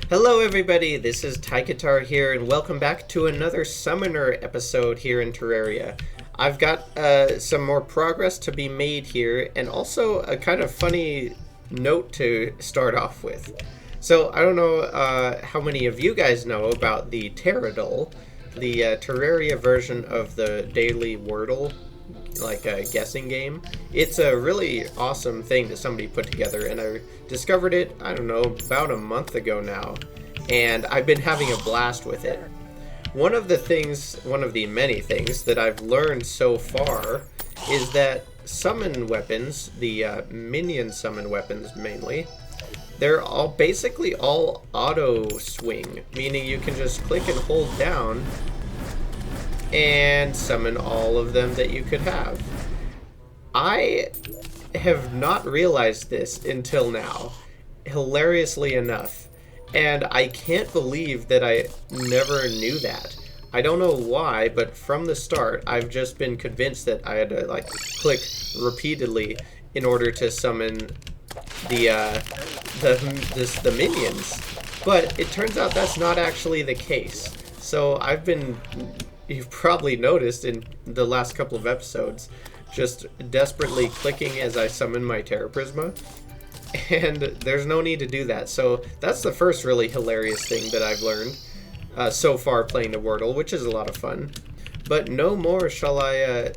Hello everybody, this is Tigitar here, and welcome back to another Summoner episode here in Terraria. I've got some more progress to be made here, and also a kind of funny note to start off with. So, I don't know how many of you guys know about the Terradol, the Terraria version of the Daily Wordle, like a guessing game. It's a really awesome thing that somebody put together, and I discovered it, I don't know, about a month ago now, and I've been having a blast with it. One of the many things that I've learned so far is that summon weapons, the minion summon weapons mainly, they're basically all auto swing, meaning you can just click and hold down and summon all of them that you could have. I have not realized this until now, hilariously enough, and I can't believe that I never knew that. I don't know why, but from the start I've just been convinced that I had to click repeatedly in order to summon the minions. But it turns out that's not actually the case. So you've probably noticed in the last couple of episodes, just desperately clicking as I summon my Terra Prisma, and there's no need to do that. So that's the first really hilarious thing that I've learned so far playing the Wordle, which is a lot of fun. But no more shall I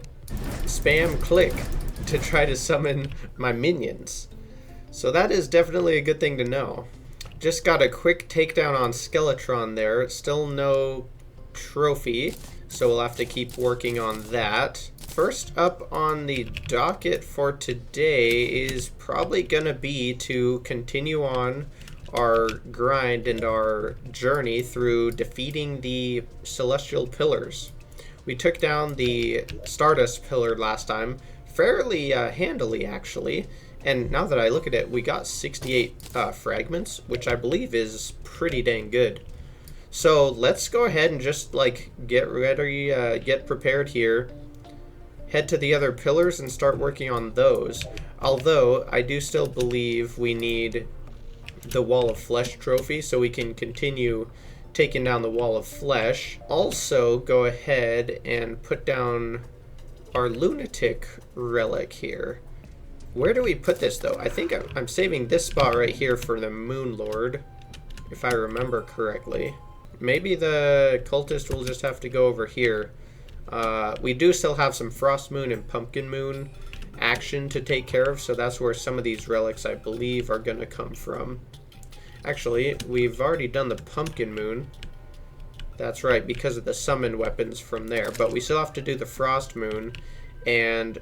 spam click to try to summon my minions. So that is definitely a good thing to know. Just got a quick takedown on Skeletron there. Still no trophy, so we'll have to keep working on that. First up on the docket for today is probably gonna be to continue on our grind and our journey through defeating the Celestial Pillars. We took down the Stardust Pillar last time fairly handily, actually, and now that I look at it, we got 68 fragments, which I believe is pretty dang good. So let's go ahead and just get ready, get prepared here, head to the other pillars and start working on those. Although I do still believe we need the Wall of Flesh trophy so we can continue taking down the Wall of Flesh. Also go ahead and put down our Lunatic relic here. Where do we put this though? I think I'm saving this spot right here for the Moon Lord, if I remember correctly. Maybe the cultist will just have to go over here. We do still have some Frost Moon and Pumpkin Moon action to take care of, so that's where some of these relics, I believe, are going to come from. Actually, we've already done the Pumpkin Moon. That's right, because of the summon weapons from there. But we still have to do the Frost Moon, and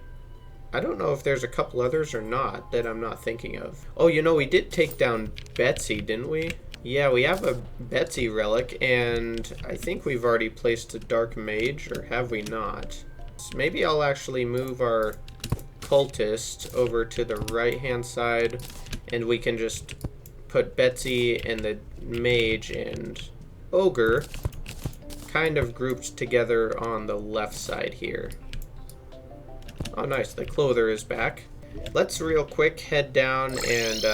I don't know if there's a couple others or not that I'm not thinking of. Oh, you know, we did take down Betsy, didn't we? Yeah, we have a Betsy relic, and I think we've already placed a Dark Mage, or have we not? So maybe I'll actually move our cultist over to the right-hand side, and we can just put Betsy and the Mage and Ogre kind of grouped together on the left side here. Oh, nice. The Clother is back. Let's real quick head down and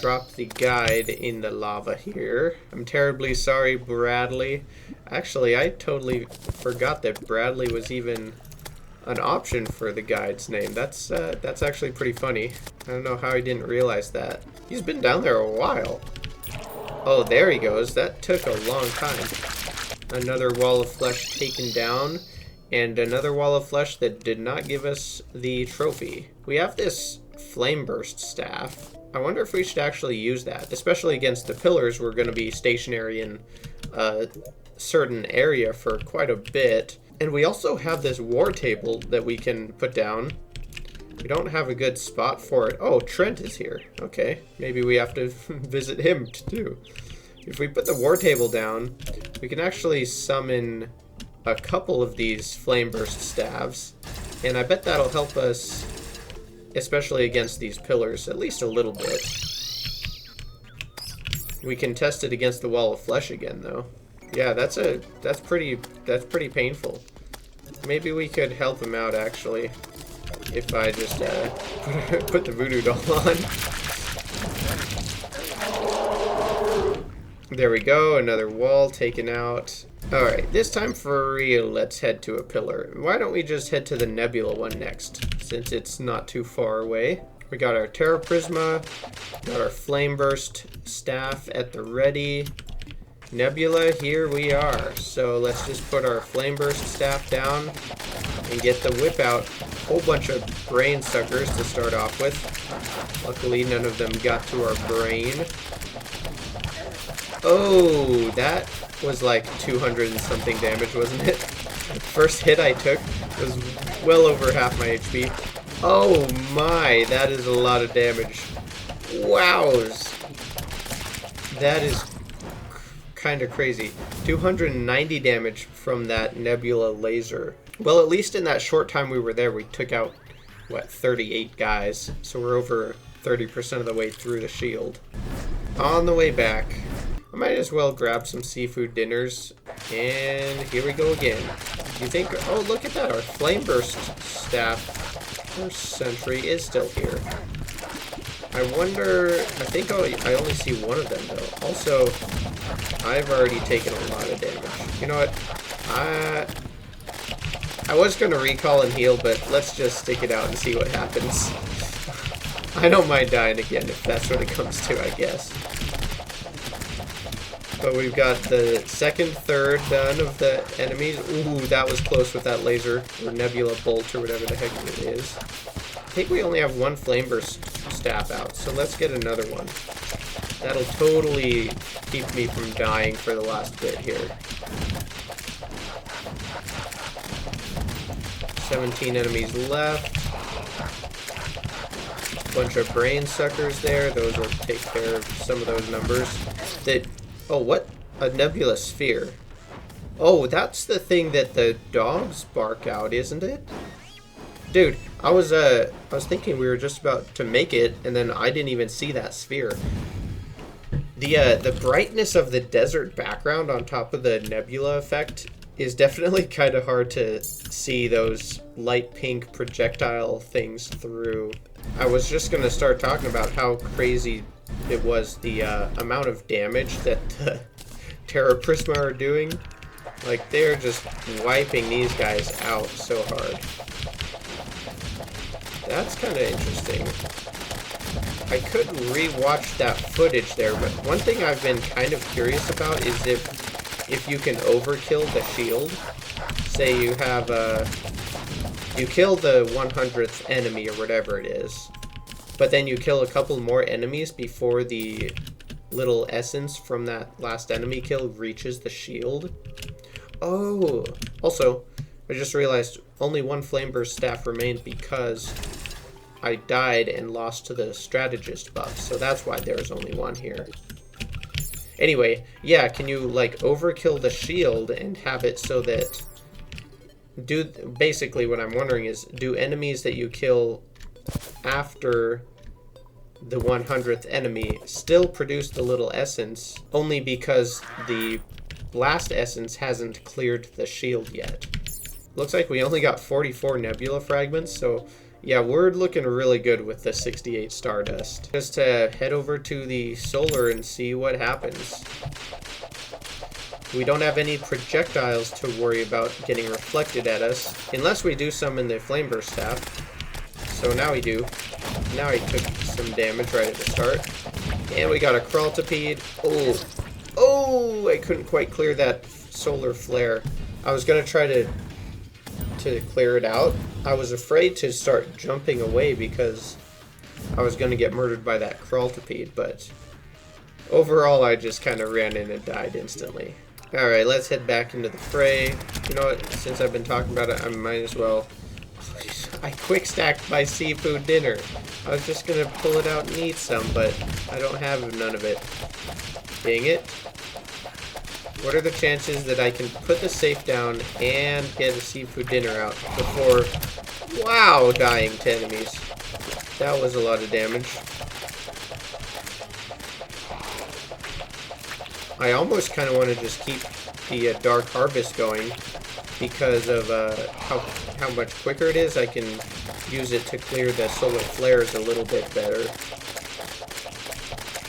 drop the guide in the lava here. I'm terribly sorry, Bradley. Actually, I totally forgot that Bradley was even an option for the guide's name. That's actually pretty funny. I don't know how I didn't realize that. He's been down there a while. Oh, there he goes. That took a long time. Another Wall of Flesh taken down. And another Wall of Flesh that did not give us the trophy. We have this Flame Burst staff. I wonder if we should actually use that. Especially against the pillars, we're going to be stationary in a certain area for quite a bit. And we also have this war table that we can put down. We don't have a good spot for it. Oh, Trent is here. Okay, maybe we have to visit him too. If we put the war table down, we can actually summon a couple of these Flame Burst staves, and I bet that'll help us, especially against these pillars, at least a little bit. We can test it against the Wall of Flesh again, though. Yeah, that's pretty painful. Maybe we could help him out, actually, if I just put the voodoo doll on. There we go, another wall taken out. Alright, this time for real, let's head to a pillar. Why don't we just head to the nebula one next, since it's not too far away. We got our Terra Prisma, got our Flame Burst staff at the ready. Nebula, here we are. So let's just put our Flame Burst staff down and get the whip out. A whole bunch of brain suckers to start off with. Luckily, none of them got to our brain. Oh, that was like 200 and something damage, wasn't it? First hit I took was well over half my HP. Oh my, that is a lot of damage. Wows. That is kind of crazy. 290 damage from that nebula laser. Well, at least in that short time we were there, we took out, what, 38 guys. So we're over 30% of the way through the shield. On the way back, I might as well grab some seafood dinners. And here we go again. You think, oh, look at that, our Flame Burst staff first sentry is still here. I wonder, I think I only see one of them though. Also, I've already taken a lot of damage. You know what, I was going to recall and heal, but let's just stick it out and see what happens. I don't mind dying again if that's what it comes to, I guess. But we've got the second, third done of the enemies. Ooh, that was close with that laser, or nebula bolt, or whatever the heck it is. I think we only have one Flame Burst staff out, so let's get another one. That'll totally keep me from dying for the last bit here. 17 enemies left. Bunch of brain suckers there. Those will take care of some of those numbers. Oh, what? A nebula sphere. Oh, that's the thing that the dogs bark out, isn't it? Dude, I was thinking we were just about to make it, and then I didn't even see that sphere. The brightness of the desert background on top of the nebula effect is definitely kind of hard to see those light pink projectile things through. I was just going to start talking about how crazy it was, the amount of damage that the Terra Prisma are doing. Like, they're just wiping these guys out so hard. That's kind of interesting. I could re-watch that footage there, but one thing I've been kind of curious about is if you can overkill the shield. Say you have you kill the 100th enemy or whatever it is, but then you kill a couple more enemies before the little essence from that last enemy kill reaches the shield. Oh, also, I just realized only one Flame Burst staff remained because I died and lost to the strategist buff, so that's why there's only one here. Anyway, yeah, can you like overkill the shield and have it so that basically what I'm wondering is, do enemies that you kill after the 100th enemy still produce the little essence only because the blast essence hasn't cleared the shield yet? Looks like we only got 44 nebula fragments, so yeah, we're looking really good with the 68 Stardust. Just to head over to the solar and see what happens. We don't have any projectiles to worry about getting reflected at us, unless we do some in the Flame Burst staff. So now we do. Now I took some damage right at the start. And we got a Crawltipede. Oh, I couldn't quite clear that solar flare. I was going to try to clear it out. I was afraid to start jumping away because I was going to get murdered by that Crawltipede, but overall I just kind of ran in and died instantly. Alright, let's head back into the fray. You know what, since I've been talking about it, I might as well... I quick stacked my seafood dinner. I was just going to pull it out and eat some, but I don't have none of it. Dang it. What are the chances that I can put the safe down and get a seafood dinner out before, wow, dying to enemies? That was a lot of damage. I almost kind of want to just keep the Dark Harvest going because of how much quicker it is. I can use it to clear the solar flares a little bit better.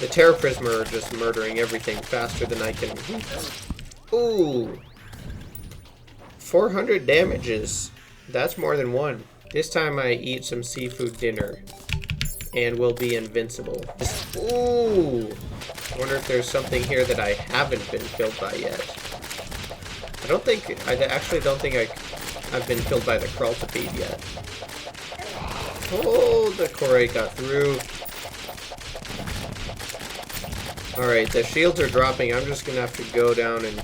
The Terra Prisma are just murdering everything faster than I can. Ooh. 400 damages. That's more than one. This time I eat some seafood dinner. And we'll be invincible. Ooh. I wonder if there's something here that I haven't been killed by yet. I actually don't think I've been killed by the Crawltipede yet. Oh, the Kore got through. Alright, the shields are dropping. I'm just gonna have to go down and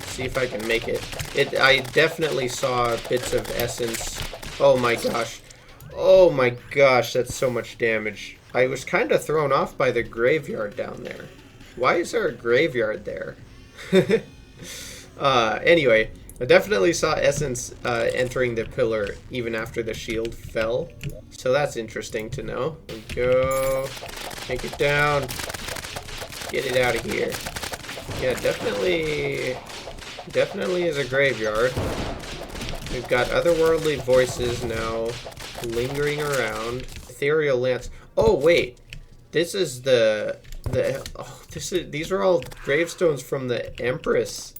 see if I can make it. I definitely saw bits of essence. Oh my gosh. Oh my gosh, that's so much damage. I was kind of thrown off by the graveyard down there. Why is there a graveyard there? Anyway, I definitely saw essence entering the pillar even after the shield fell. So that's interesting to know. There we go. Take it down. Get it out of here. Yeah, definitely is a graveyard. We've got otherworldly voices now lingering around. Ethereal lance. Oh wait, this is these are all gravestones from the Empress.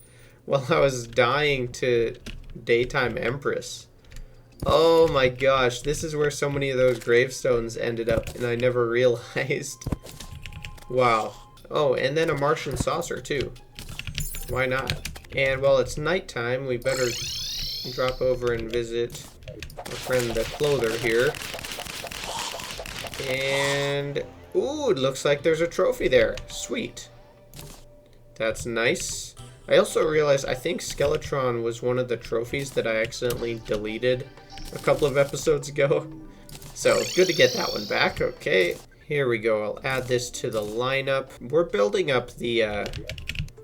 While I was dying to Daytime Empress. Oh my gosh, this is where so many of those gravestones ended up, and I never realized. Wow. Oh, and then a Martian saucer too. Why not? And while it's nighttime, we better drop over and visit our friend the Clother here. And ooh, it looks like there's a trophy there. Sweet. That's nice. I also realized I think Skeletron was one of the trophies that I accidentally deleted a couple of episodes ago. So good to get that one back. Okay, here we go. I'll add this to the lineup. We're building up the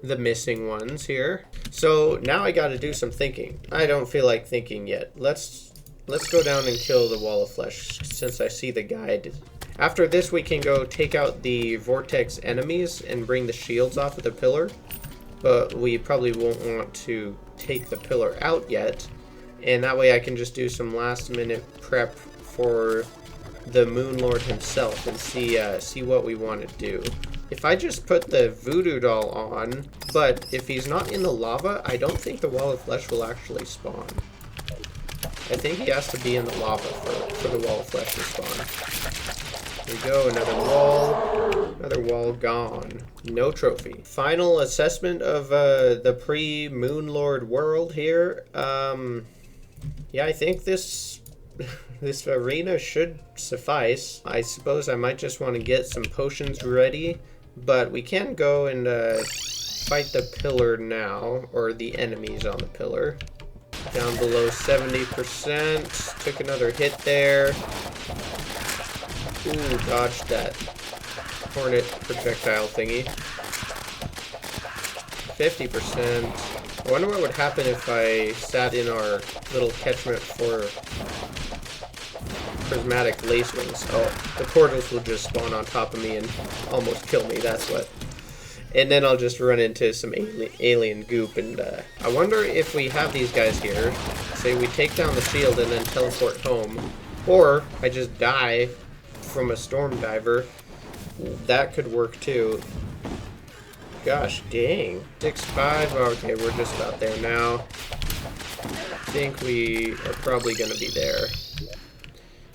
missing ones here. So now I got to do some thinking. I don't feel like thinking yet. Let's go down and kill the Wall of Flesh since I see the guide. After this, we can go take out the Vortex enemies and bring the shields off of the pillar. But we probably won't want to take the pillar out yet. And that way I can just do some last minute prep for the Moon Lord himself and see what we want to do. If I just put the Voodoo Doll on, but if he's not in the lava, I don't think the Wall of Flesh will actually spawn. I think he has to be in the lava for the Wall of Flesh to spawn. There we go, another wall gone. No trophy. Final assessment of the pre-Moon Lord world here. Yeah, I think this arena should suffice. I suppose I might just want to get some potions ready, but we can go and fight the pillar now, or the enemies on the pillar. Down below 70%. Took another hit there. Ooh, dodged that hornet projectile thingy. 50%. I wonder what would happen if I sat in our little catchment for prismatic lace wings. Oh, the portals will just spawn on top of me and almost kill me, that's what. And then I'll just run into some alien goop, and I wonder if we have these guys here, say we take down the shield and then teleport home, or I just die from a storm diver. That could work too. Gosh dang. 6-5. Okay, we're just about there now. I think we are probably going to be there.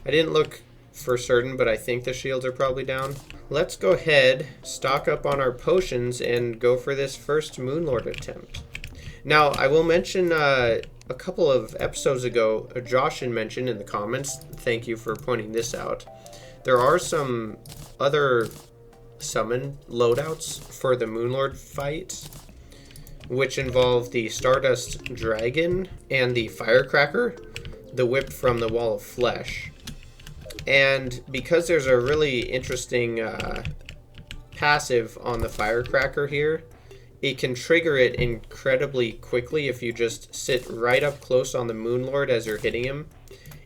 I didn't look for certain, but I think the shields are probably down. Let's go ahead, stock up on our potions, and go for this first Moonlord attempt. Now, I will mention a couple of episodes ago, Josh had mentioned in the comments, thank you for pointing this out, there are some other summon loadouts for the Moonlord fight, which involve the Stardust Dragon and the Firecracker, the whip from the Wall of Flesh. And because there's a really interesting passive on the Firecracker here, it can trigger it incredibly quickly if you just sit right up close on the Moonlord as you're hitting him.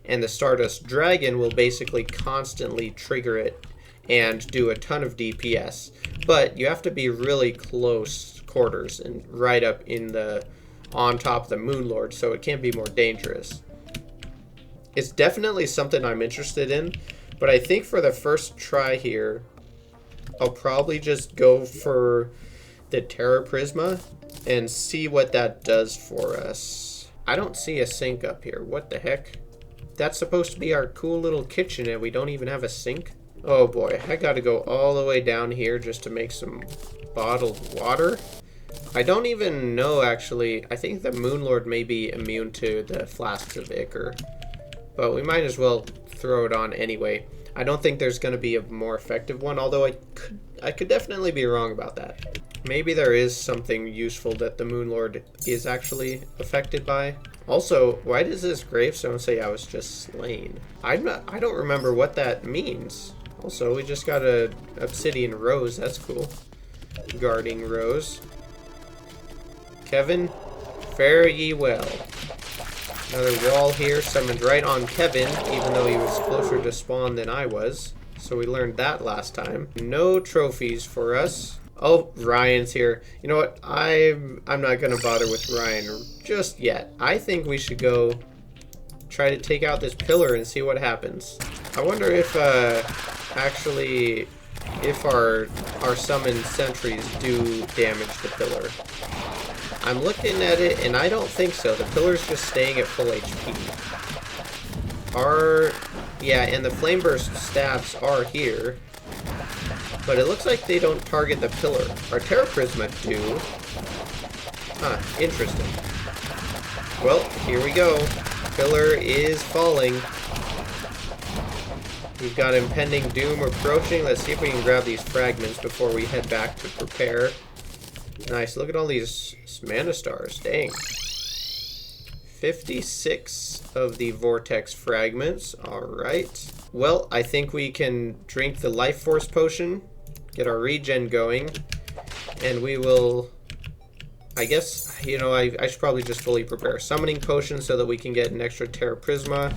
And the Stardust Dragon will basically constantly trigger it and do a ton of DPS. But you have to be really close quarters and right up on top of the Moonlord, so it can be more dangerous. It's definitely something I'm interested in, but I think for the first try here, I'll probably just go for the Terra Prisma and see what that does for us. I don't see a sink up here. What the heck? That's supposed to be our cool little kitchen and we don't even have a sink? Oh boy, I gotta go all the way down here just to make some bottled water. I don't even know, actually. I think the Moonlord may be immune to the flasks of Ichor, but we might as well throw it on anyway. I don't think there's going to be a more effective one, although I could definitely be wrong about that. Maybe there is something useful that the Moonlord is actually affected by. Also, why does this gravestone say I was just slain? I don't remember what that means. Also, we just got a obsidian rose. That's cool. Guarding rose. Kevin, fare ye well. Another wall here, summoned right on Kevin, even though he was closer to spawn than I was. So we learned that last time. No trophies for us. Oh, Ryan's here. You know what? I'm not going to bother with Ryan just yet. I think we should go try to take out this pillar and see what happens. I wonder if, actually, if our summoned sentries do damage the pillar. I'm looking at it, and I don't think so. The pillar's just staying at full HP. Yeah, and the flame burst stabs are here. But it looks like they don't target the pillar. Our Terra Prisma do. Huh, interesting. Well, here we go. Pillar is falling. We've got impending doom approaching. Let's see if we can grab these fragments before we head back to prepare. Nice, look at all these mana stars. Dang. 56 of the vortex fragments. Alright. Well, I think we can drink the life force potion, get our regen going, and we will, I guess, you know, I should probably just fully prepare a summoning potion so that we can get an extra Terra Prisma.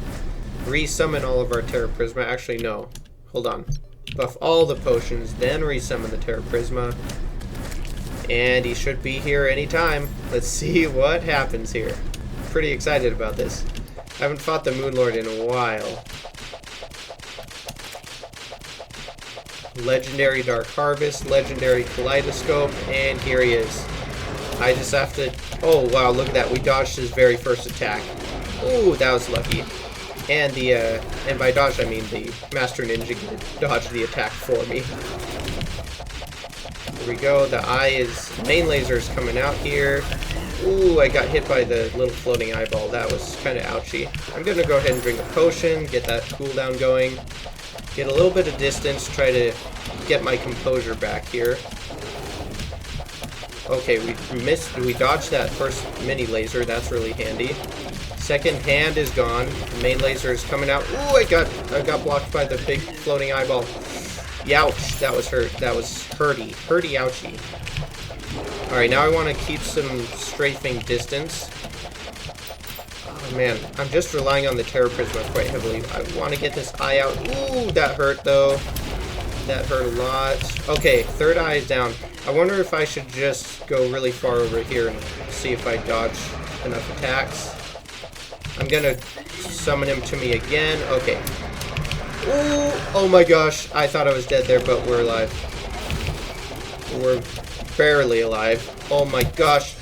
Resummon all of our Terra Prisma. Actually, no. Hold on. Buff all the potions, then resummon the Terra Prisma. And he should be here anytime. Let's see what happens here. Pretty excited about this. I haven't fought the Moonlord in a while. Legendary Dark Harvest, Legendary Kaleidoscope, and here he is. I just have to... Oh, wow, look at that. We dodged his very first attack. Ooh, that was lucky. And and by dodge, I mean the Master Ninja dodged the attack for me. Here we go. The main laser is coming out here. Ooh, I got hit by the little floating eyeball. That was kind of ouchy. I'm going to go ahead and drink a potion, get that cooldown going. Get a little bit of distance, try to get my composure back here. Okay, we dodged that first mini laser. That's really handy. Second hand is gone. The main laser is coming out. Ooh, I got blocked by the big floating eyeball. Youch, that was hurt. That was hurty. Hurty ouchie. Alright, now I want to keep some strafing distance. Oh man, I'm just relying on the Terra Prisma quite heavily. I want to get this eye out. Ooh, that hurt though. That hurt a lot. Okay, third eye is down. I wonder if I should just go really far over here and see if I dodge enough attacks. I'm gonna summon him to me again. Okay. Ooh, oh my gosh. I thought I was dead there, but we're alive. We're barely alive. Oh my gosh.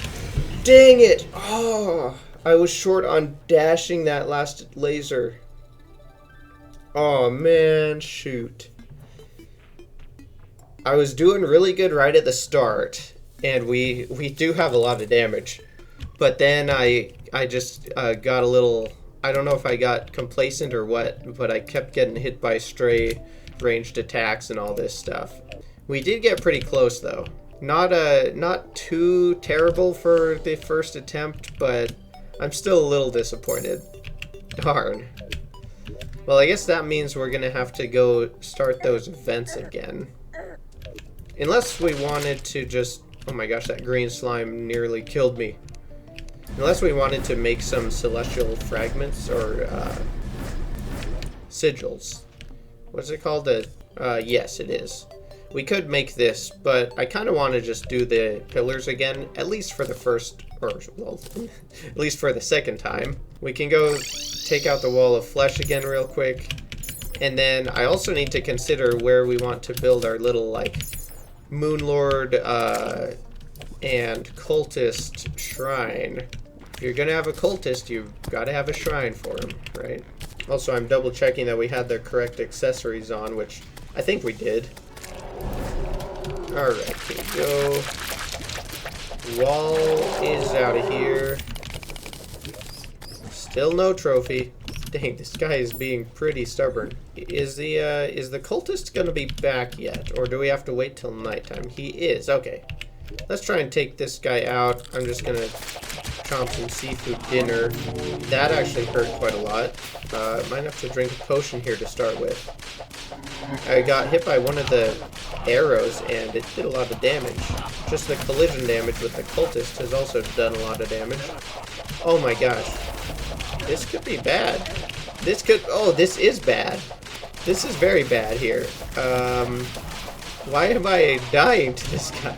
Dang it. Oh, I was short on dashing that last laser. Oh man, shoot. I was doing really good right at the start, and we do have a lot of damage. But then I just got a little, I don't know if I got complacent or what, but I kept getting hit by stray ranged attacks and all this stuff. We did get pretty close though. Not too terrible for the first attempt, but I'm still a little disappointed. Darn. Well, I guess that means we're gonna have to go start those events again. Unless we wanted to just... Oh my gosh, that green slime nearly killed me. Unless we wanted to make some celestial fragments or sigils. What's it called? Yes, it is. We could make this, but I kind of want to just do the pillars again, at least for the first, or well, at least for the second time. We can go take out the wall of flesh again real quick. And then I also need to consider where we want to build our little, like, Moonlord and Cultist shrine. If you're gonna have a Cultist, you've got to have a shrine for him, right? Also, I'm double checking that we had the correct accessories on, which I think we did. Alright, here we go. Wall is out of here. Still no trophy. Dang, this guy is being pretty stubborn. Is the cultist gonna be back yet, or do we have to wait till nighttime? He is. Okay. Let's try and take this guy out. I'm just gonna chomp some seafood dinner. That actually hurt quite a lot. Might have to drink a potion here to start with. I got hit by one of the arrows and it did a lot of damage. Just the collision damage with the cultist has also done a lot of damage. Oh my gosh. This could be bad. This could... Oh, this is bad. This is very bad here. Why am I dying to this guy?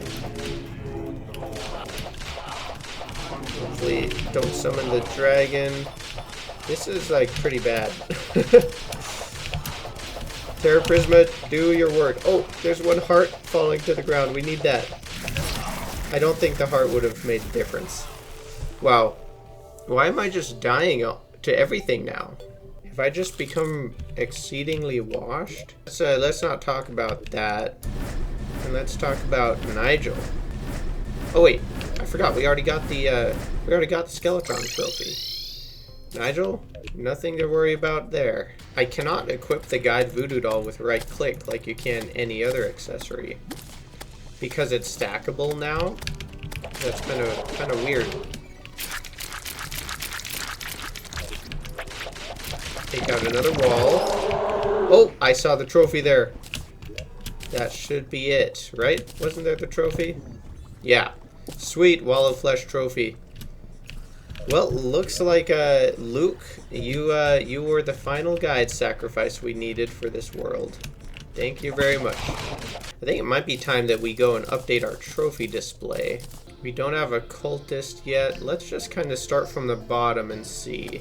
Hopefully don't summon the dragon. This is like pretty bad. Terra Prisma, do your work. Oh, there's one heart falling to the ground. We need that. I don't think the heart would have made a difference. Wow. Why am I just dying to everything now? Have I just become exceedingly washed? Let's not talk about that. And let's talk about Nigel. Oh wait, I forgot. We already got the Skeleton trophy. Nigel, nothing to worry about there. I cannot equip the Guide Voodoo Doll with right click like you can any other accessory. Because it's stackable now? That's kind of weird. Take out another wall. Oh, I saw the trophy there. That should be it, right? Wasn't there the trophy? Yeah. Sweet, Wall of Flesh trophy. Well, looks like, Luke, you were the final guide sacrifice we needed for this world. Thank you very much. I think it might be time that we go and update our trophy display. We don't have a cultist yet. Let's just kind of start from the bottom and see.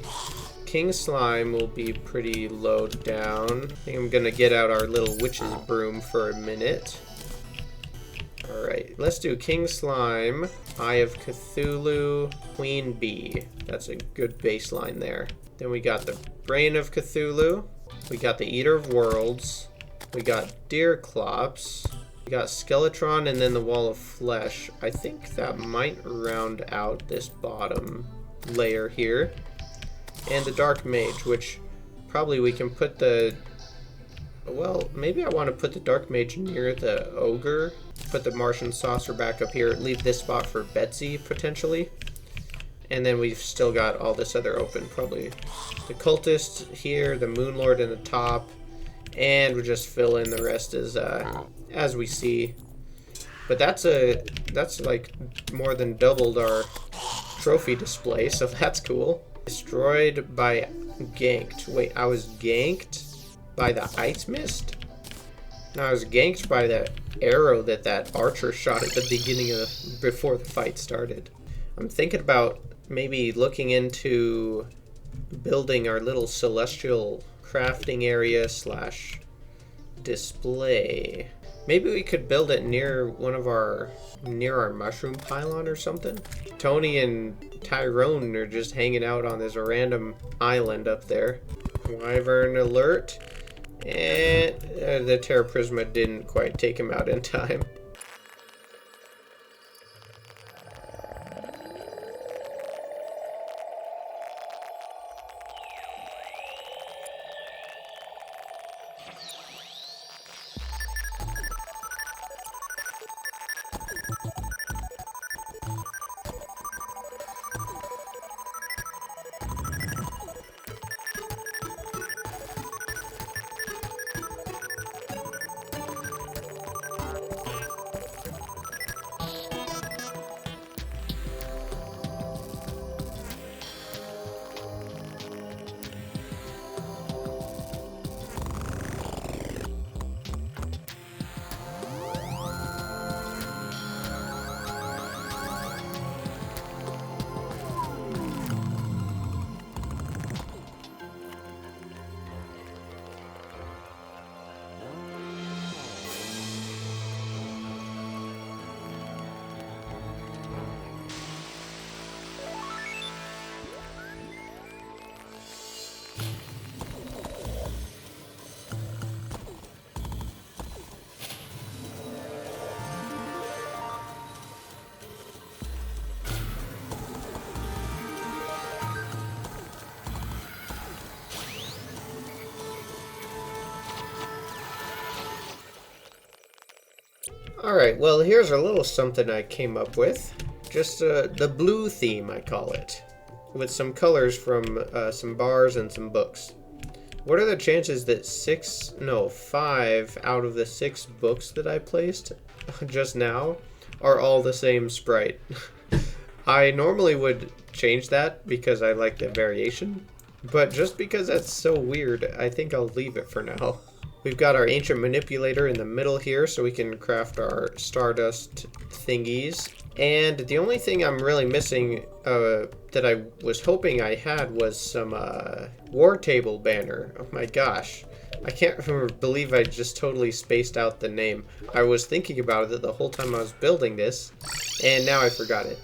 King Slime will be pretty low down. I think I'm gonna get out our little witch's broom for a minute. Alright, let's do King Slime, Eye of Cthulhu, Queen Bee. That's a good baseline there. Then we got the Brain of Cthulhu. We got the Eater of Worlds. We got Deer Clops. We got Skeletron and then the Wall of Flesh. I think that might round out this bottom layer here. And the Dark Mage, which probably we can put the... Well, maybe I want to put the Dark Mage near the Ogre. Put the Martian Saucer back up here. Leave this spot for Betsy, potentially. And then we've still got all this other open. Probably the Cultist here, the Moonlord in the top. And we'll just fill in the rest as we see. But that's like more than doubled our trophy display, so that's cool. Destroyed by ganked. Wait, I was ganked by the ice mist? No, I was ganked by the arrow that archer shot at the beginning before the fight started. I'm thinking about maybe looking into building our little celestial crafting area / display. Maybe we could build it near our mushroom pylon or something. Tony and Tyrone are just hanging out on this random island up there. Wyvern alert. And the Terra Prisma didn't quite take him out in time. Alright, well here's a little something I came up with. Just the blue theme, I call it. With some colors from some bars and some books. What are the chances that 5 out of the 6 books that I placed just now are all the same sprite? I normally would change that because I like the variation, but just because that's so weird, I think I'll leave it for now. We've got our ancient manipulator in the middle here so we can craft our stardust thingies. And the only thing I'm really missing that I was hoping I had was some war table banner. Oh my gosh. I can't believe I just totally spaced out the name. I was thinking about it the whole time I was building this, and now I forgot it.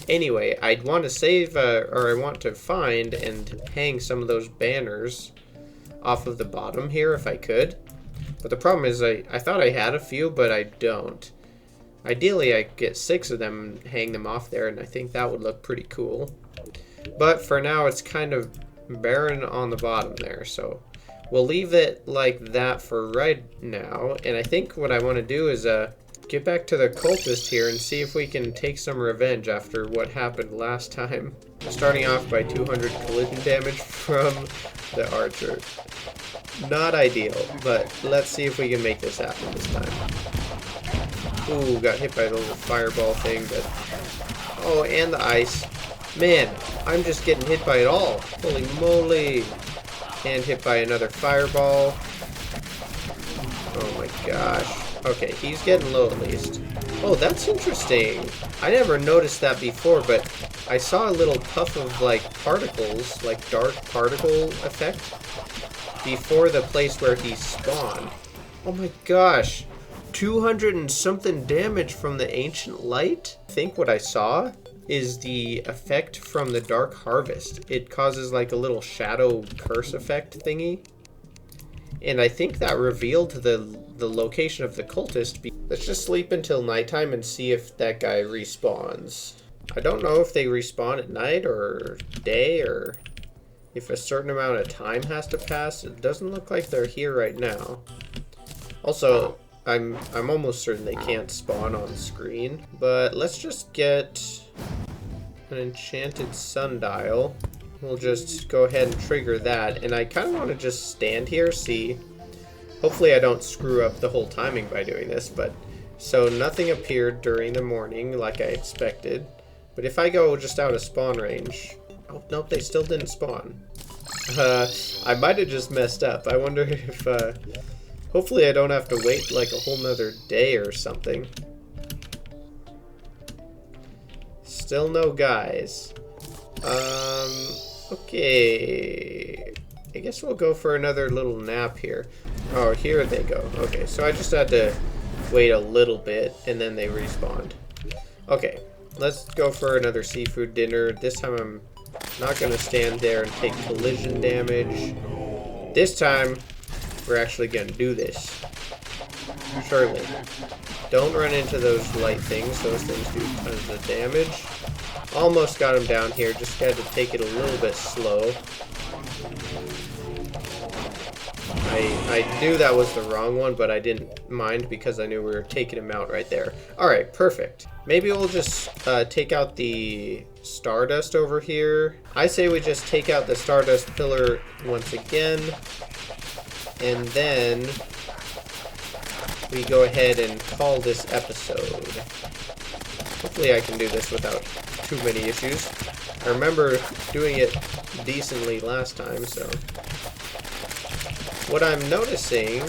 Anyway, I'd want to save, or I want to find and hang some of those banners off of the bottom here if I could. But the problem is I thought I had a few, but I don't. Ideally, I get 6 of them and hang them off there, and I think that would look pretty cool. But for now, it's kind of barren on the bottom there, so we'll leave it like that for right now. And I think what I want to do is get back to the cultist here and see if we can take some revenge after what happened last time. Starting off by 200 collision damage from the archer. Not ideal, but let's see if we can make this happen this time. Ooh, got hit by the little fireball thing, but... Oh, and the ice. Man, I'm just getting hit by it all. Holy moly. And hit by another fireball. Oh my gosh. Okay, he's getting low at least. Oh, that's interesting. I never noticed that before, but I saw a little puff of, like, particles, like dark particle effect, before the place where he spawned. Oh my gosh. 200 and something damage from the ancient light? I think what I saw is the effect from the dark harvest. It causes like a little shadow curse effect thingy. And I think that revealed the location of the cultist. Let's just sleep until nighttime and see if that guy respawns. I don't know if they respawn at night or day, or if a certain amount of time has to pass. It doesn't look like they're here right now. Also, I'm almost certain they can't spawn on screen, but let's just get an enchanted sundial. We'll just go ahead and trigger that, and I kind of want to just stand here, see. Hopefully I don't screw up the whole timing by doing this, but so nothing appeared during the morning like I expected. But if I go just out of spawn range, oh nope, they still didn't spawn. I might have just messed up. I wonder if hopefully I don't have to wait like a whole nother day or something. Still no guys. Okay. I guess we'll go for another little nap here. Oh, here they go. Okay, so I just had to wait a little bit and then they respawned. Okay, let's go for another seafood dinner. This time I'm not going to stand there and take collision damage. This time, we're actually going to do this. Surely. Don't run into those light things. Those things do tons of damage. Almost got him down here. Just had to take it a little bit slow. I knew that was the wrong one, but I didn't mind because I knew we were taking him out right there. Alright, perfect. Maybe we'll just take out the stardust over here. I say we just take out the stardust pillar once again. And then we go ahead and call this episode. Hopefully I can do this without too many issues. I remember doing it decently last time, so. What I'm noticing,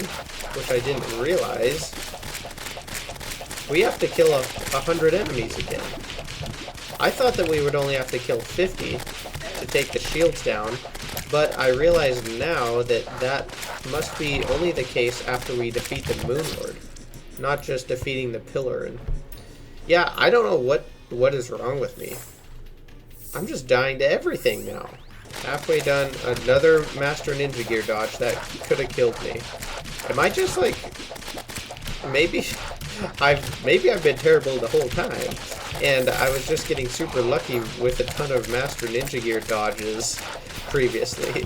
which I didn't realize, we have to kill 100 enemies again. I thought that we would only have to kill 50 to take the shields down, but I realize now that that must be only the case after we defeat the Moon Lord, not just defeating the pillar. And yeah, I don't know what is wrong with me. I'm just dying to everything now. Halfway done, another Master Ninja Gear dodge that could have killed me. Am I just like, maybe I've been terrible the whole time, and I was just getting super lucky with a ton of Master Ninja Gear dodges previously.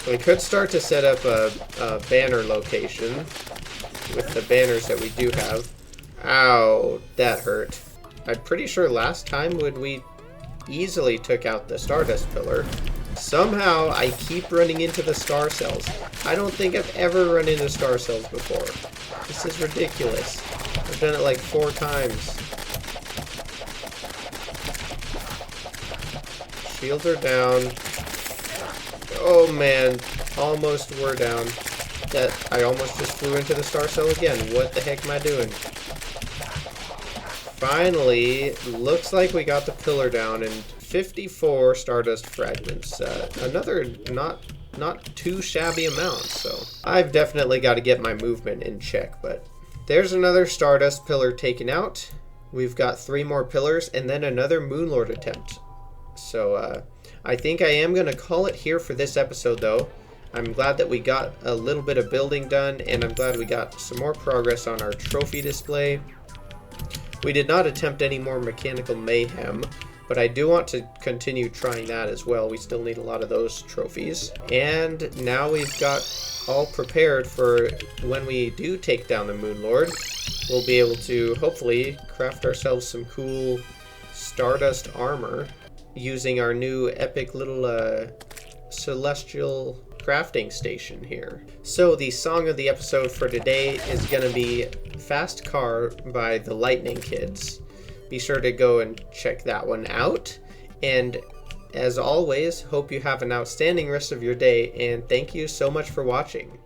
We could start to set up a banner location. with the banners that we do have. Ow, that hurt. I'm pretty sure last time when we easily took out the Stardust Pillar, somehow I keep running into the star cells. I don't think I've ever run into star cells before. This is ridiculous. I've done it like 4 times. Shields are down. Oh man, almost were down. I almost just flew into the star cell again. What the heck am I doing? Finally, looks like we got the pillar down, and 54 Stardust fragments. Another not too shabby amount, so I've definitely got to get my movement in check, but there's another Stardust pillar taken out. We've got 3 more pillars, and then another Moonlord attempt. So, I think I am going to call it here for this episode, though. I'm glad that we got a little bit of building done, and I'm glad we got some more progress on our trophy display. We did not attempt any more mechanical mayhem, but I do want to continue trying that as well. We still need a lot of those trophies. And now we've got all prepared for when we do take down the Moonlord. We'll be able to hopefully craft ourselves some cool Stardust armor using our new epic little celestial crafting station here. So the song of the episode for today is going to be Fast Car by the Lightning Kids. Be sure to go and check that one out. And as always, hope you have an outstanding rest of your day, and thank you so much for watching.